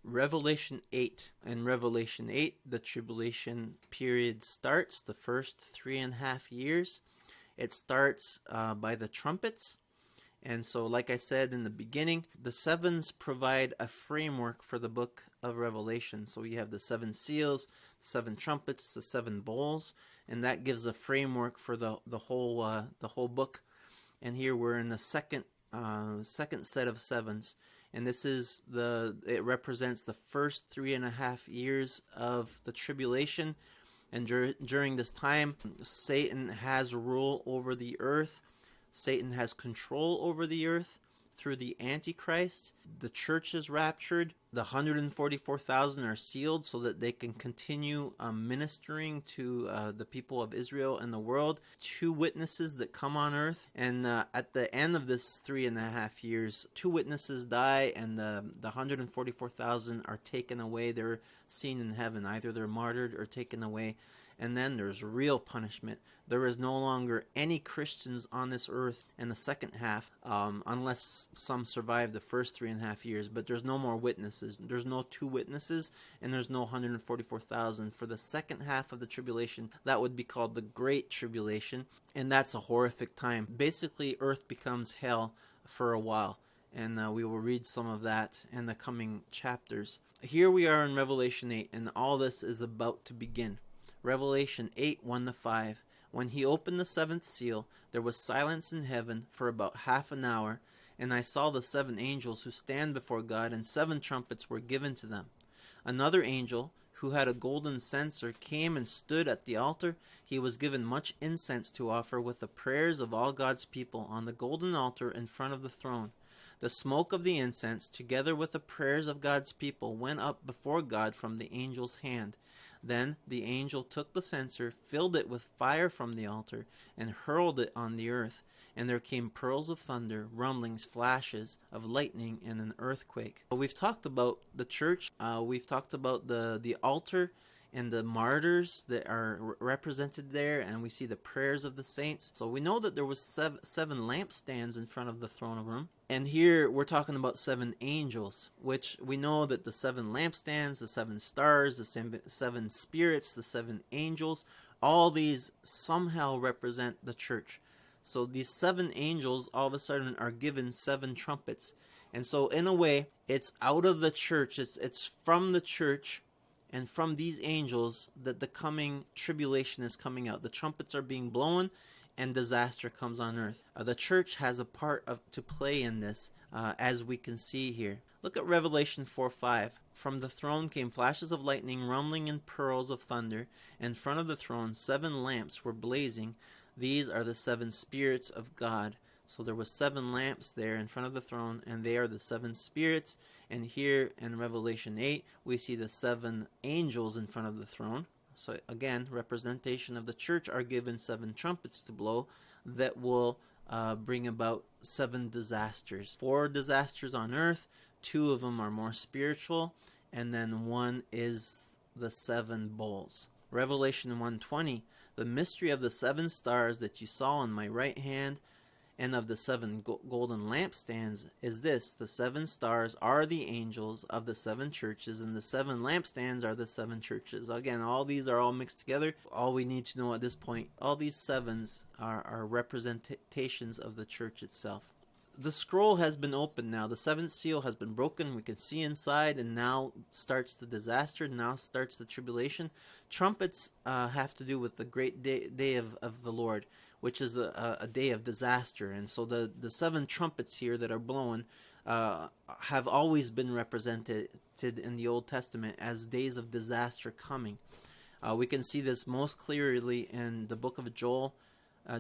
Revelation 8. In Revelation 8, the tribulation period starts, the first 3.5 years. It starts by the trumpets. And so, like I said in the beginning, the sevens provide a framework for the book of Revelation. So you have the seven seals, the seven trumpets, the seven bowls, and that gives a framework for the whole book. And here we're in the second set of sevens, and it represents the first 3.5 years of the tribulation. And during this time, Satan has rule over the earth. Satan has control over the earth through the Antichrist. The church is raptured. The 144,000 are sealed so that they can continue ministering to the people of Israel and the world. 2 witnesses that come on earth. And at the end of this 3.5 years, 2 witnesses die, and the 144,000 are taken away. They're seen in heaven. Either they're martyred or taken away. And then there's real punishment. There is no longer any Christians on this earth in the second half, unless some survive the first 3.5 years. But there's no more witnesses. There's no 2 witnesses, and there's no 144,000. For the second half of the tribulation, that would be called the Great Tribulation, and that's a horrific time. Basically, earth becomes hell for a while. And we will read some of that in the coming chapters. Here we are in Revelation 8, and all this is about to begin. Revelation 8, 1-5. When he opened the 7th seal, there was silence in heaven for about half an hour, and I saw the 7 angels who stand before God, and 7 trumpets were given to them. Another angel, who had a golden censer, came and stood at the altar. He was given much incense to offer with the prayers of all God's people on the golden altar in front of the throne. The smoke of the incense, together with the prayers of God's people, went up before God from the angel's hand. Then the angel took the censer, filled it with fire from the altar, and hurled it on the earth. And there came pearls of thunder, rumblings, flashes of lightning, and an earthquake. We've talked about the church. We've talked about the altar and the martyrs that are represented there, and we see the prayers of the saints. So we know that there was 7 lampstands in front of the throne room. And here we're talking about 7 angels, which we know that the 7 lampstands, the 7 stars, the 7 spirits, the 7 angels, all these somehow represent the church. So these 7 angels all of a sudden are given 7 trumpets. And so in a way, it's out of the church, it's from the church and from these angels that the coming tribulation is coming out. The trumpets are being blown, and disaster comes on earth. The church has a part to play in this, as we can see here. Look at Revelation 4:5. From the throne came flashes of lightning, rumbling, and pearls of thunder. In front of the throne 7 lamps were blazing. These are the 7 spirits of God. So there was 7 lamps there in front of the throne, and they are the 7 spirits. And here in Revelation 8, we see the 7 angels in front of the throne. So again, representation of the church are given 7 trumpets to blow that will bring about 7 disasters. 4 disasters on earth, 2 of them are more spiritual, and then 1 is the 7 bowls. Revelation 1:20, the mystery of the 7 stars that you saw in my right hand and of the 7 golden lampstands is this: the 7 stars are the angels of the 7 churches, and the 7 lampstands are the 7 churches. Again, all these are all mixed together. All we need to know at this point, all these 7s are representations of the church itself. The scroll has been opened now. The 7th seal has been broken. We can see inside, and now starts the disaster. Now starts the tribulation. Trumpets have to do with the great day of the Lord, which is a day of disaster. And so the 7 trumpets here that are blown have always been represented in the Old Testament as days of disaster coming. We can see this most clearly in the book of Joel,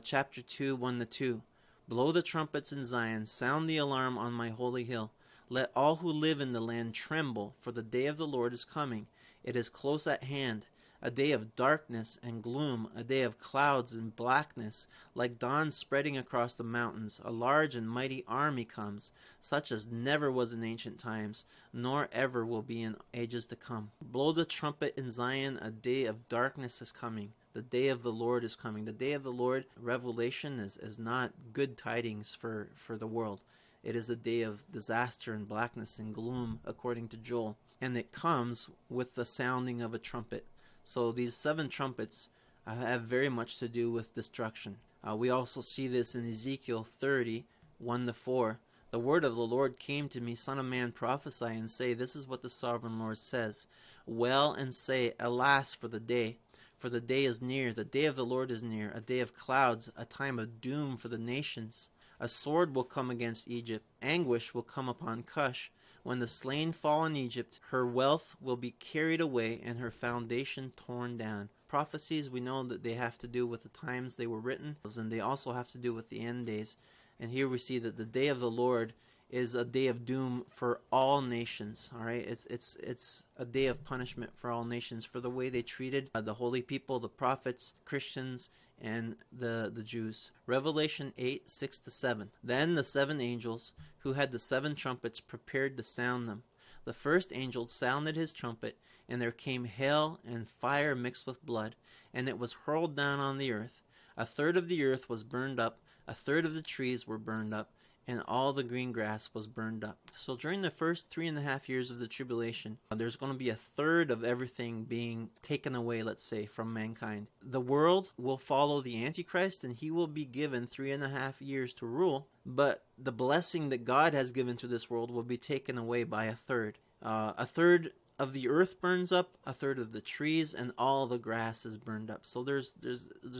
chapter 2, 1-2. Blow the trumpets in Zion, sound the alarm on my holy hill. Let all who live in the land tremble, for the day of the Lord is coming. It is close at hand, a day of darkness and gloom, a day of clouds and blackness, like dawn spreading across the mountains. A large and mighty army comes, such as never was in ancient times, nor ever will be in ages to come. Blow the trumpet in Zion, a day of darkness is coming. The day of the Lord is coming. The day of the Lord, Revelation, is not good tidings for the world. It is a day of disaster and blackness and gloom, according to Joel. And it comes with the sounding of a trumpet. So these 7 trumpets have very much to do with destruction. We also see this in Ezekiel 30, 1-4. The word of the Lord came to me, Son of man, prophesy and say, this is what the sovereign Lord says. Well and say, alas for the day is near, the day of the Lord is near, a day of clouds, a time of doom for the nations. A sword will come against Egypt, anguish will come upon Cush. When the slain fall in Egypt, her wealth will be carried away and her foundation torn down. Prophecies, we know that they have to do with the times they were written, and they also have to do with the end days. And here we see that the day of the Lord is a day of doom for all nations. All right, it's a day of punishment for all nations for the way they treated the holy people, the prophets, Christians, and the Jews. Revelation 8, 6-7. Then the 7 angels who had the 7 trumpets prepared to sound them. The first angel sounded his trumpet, and there came hail and fire mixed with blood, and it was hurled down on the earth. A third of the earth was burned up, a third of the trees were burned up, and all the green grass was burned up. So during the first 3.5 years of the tribulation, there's going to be a third of everything being taken away, let's say, from mankind. The world will follow the Antichrist, and he will be given 3.5 years to rule, but the blessing that God has given to this world will be taken away by a third. A third of the earth burns up, a third of the trees, and all the grass is burned up. So there's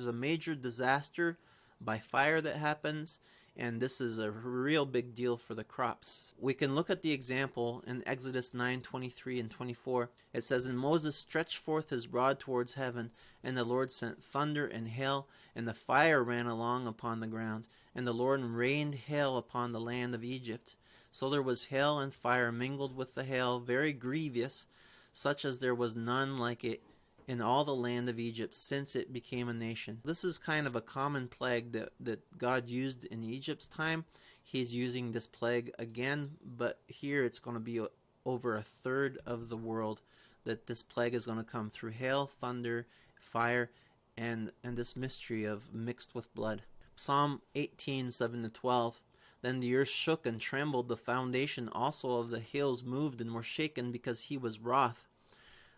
a major disaster by fire that happens, and this is a real big deal for the crops. We can look at the example in Exodus 9:23 and 24. It says, And Moses stretched forth his rod towards heaven, and the Lord sent thunder and hail, and the fire ran along upon the ground, and the Lord rained hail upon the land of Egypt. So there was hail and fire mingled with the hail, very grievous, such as there was none like it in all the land of Egypt since it became a nation. This is kind of a common plague that God used in Egypt's time. He's using this plague again, but here it's going to be over a third of the world that this plague is going to come through hail, thunder, fire, and this mystery of mixed with blood. Psalm 18, 7-12. Then the earth shook and trembled, the foundation also of the hills moved and were shaken because he was wroth.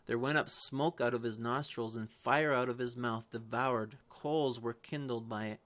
There went up smoke out of his nostrils, and fire out of his mouth devoured. Coals were kindled by it.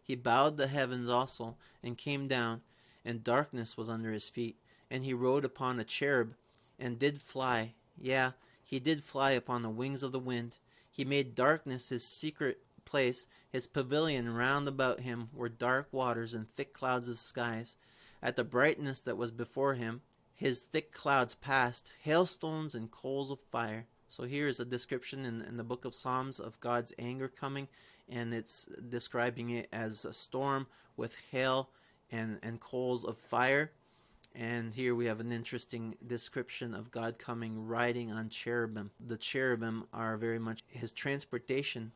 He bowed the heavens also, and came down, and darkness was under his feet. And he rode upon a cherub, and did fly. Yeah, he did fly upon the wings of the wind. He made darkness his secret place. His pavilion round about him were dark waters and thick clouds of skies. At the brightness that was before him, his thick clouds passed, hailstones and coals of fire. So here is a description in the book of Psalms of God's anger coming, and it's describing it as a storm with hail and coals of fire. And here we have an interesting description of God coming riding on cherubim. The cherubim are very much his transportation.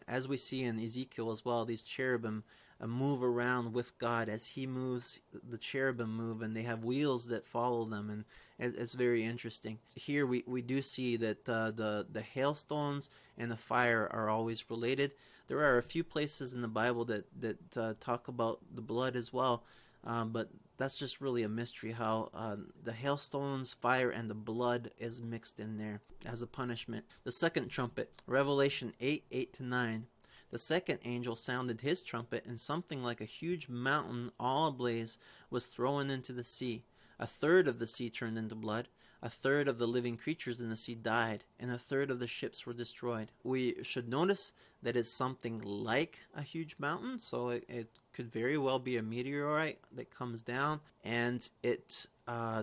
As we see in Ezekiel as well, these cherubim move around with God. As he moves, the cherubim move, and they have wheels that follow them, and it's very interesting. Here we do see that the hailstones and the fire are always related. There are a few places in the Bible that talk about the blood as well, but that's just really a mystery how the hailstones, fire, and the blood is mixed in there as a punishment. The second trumpet, Revelation 8, 8-9. The second angel sounded his trumpet, and something like a huge mountain, all ablaze, was thrown into the sea. A third of the sea turned into blood. A third of the living creatures in the sea died, and a third of the ships were destroyed. We should notice that it's something like a huge mountain, so it could very well be a meteorite that comes down, and it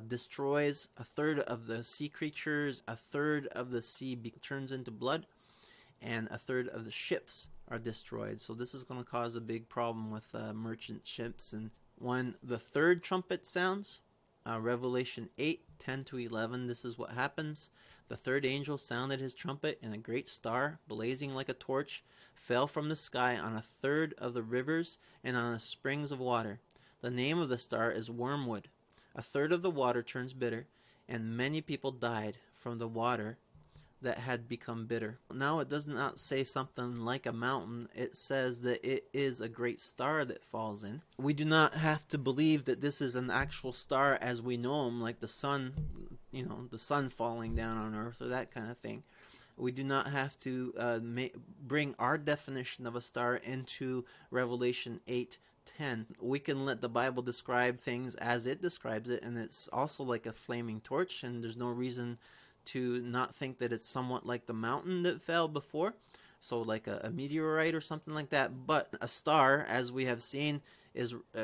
destroys a third of the sea creatures. A third of the sea turns into blood, and a third of the ships are destroyed. So this is going to cause a big problem with merchant ships. And when the third trumpet sounds, Revelation 8, 10-11, this is what happens. The third angel sounded his trumpet, and a great star, blazing like a torch, fell from the sky on a third of the rivers and on the springs of water. The name of the star is Wormwood. A third of the water turns bitter, and many people died from the water that had become bitter. Now it does not say something like a mountain. It says that it is a great star that falls in. We do not have to believe that this is an actual star as we know them, like the sun, the sun falling down on earth or that kind of thing. We do not have to bring our definition of a star into Revelation 8:10. We can let the Bible describe things as it describes it, and it's also like a flaming torch, and there's no reason to not think that it's somewhat like the mountain that fell before, so like a meteorite or something like that. But a star, as we have seen,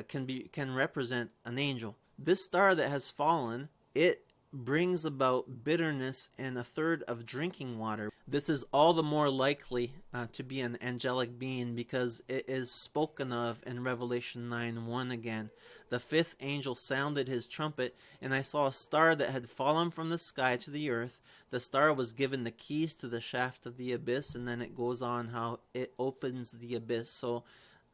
can represent an angel. This star that has fallen, it brings about bitterness in a third of drinking water. This is all the more likely to be an angelic being because it is spoken of in Revelation 9:1 again. The fifth angel sounded his trumpet, and I saw a star that had fallen from the sky to the earth. The star was given the keys to the shaft of the abyss, and then it goes on how it opens the abyss. So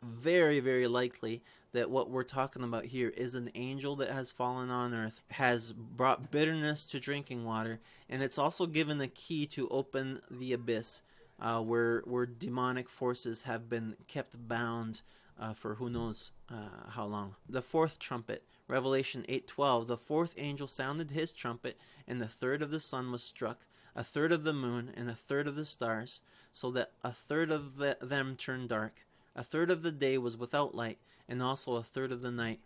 very, very likely that what we're talking about here is an angel that has fallen on earth, has brought bitterness to drinking water, and it's also given a key to open the abyss, where demonic forces have been kept bound for who knows how long. The fourth trumpet, Revelation 8:12, the fourth angel sounded his trumpet, and the third of the sun was struck, a third of the moon, and a third of the stars, so that a third of them turned dark. A third of the day was without light, and also a third of the night.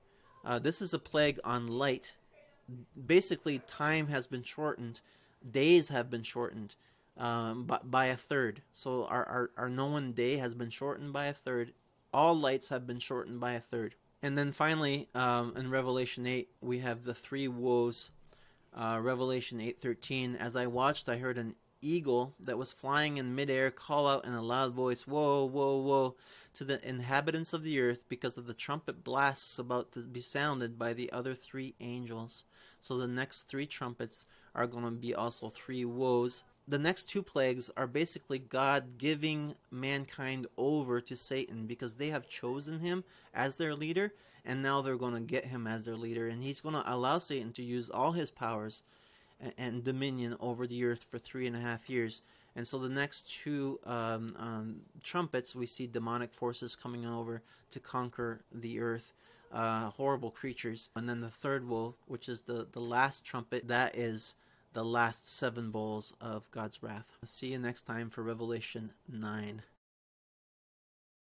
This is a plague on light. Basically, time has been shortened. Days have been shortened by a third. So our known day has been shortened by a third. All lights have been shortened by a third. And then finally, in Revelation 8, we have the three woes. Revelation 8:13, as I watched, I heard an eagle that was flying in midair call out in a loud voice, "Woe, woe, woe to the inhabitants of the earth, because of the trumpet blasts about to be sounded by the other three angels." So the next three trumpets are going to be also three woes. The next two plagues are basically God giving mankind over to Satan because they have chosen him as their leader, and now they're going to get him as their leader, and he's going to allow Satan to use all his powers and dominion over the earth for 3.5 years. And so the next two trumpets, we see demonic forces coming over to conquer the earth, horrible creatures. And then the third woe, which is the last trumpet, that is the last 7 bowls of God's wrath. See you next time for Revelation 9.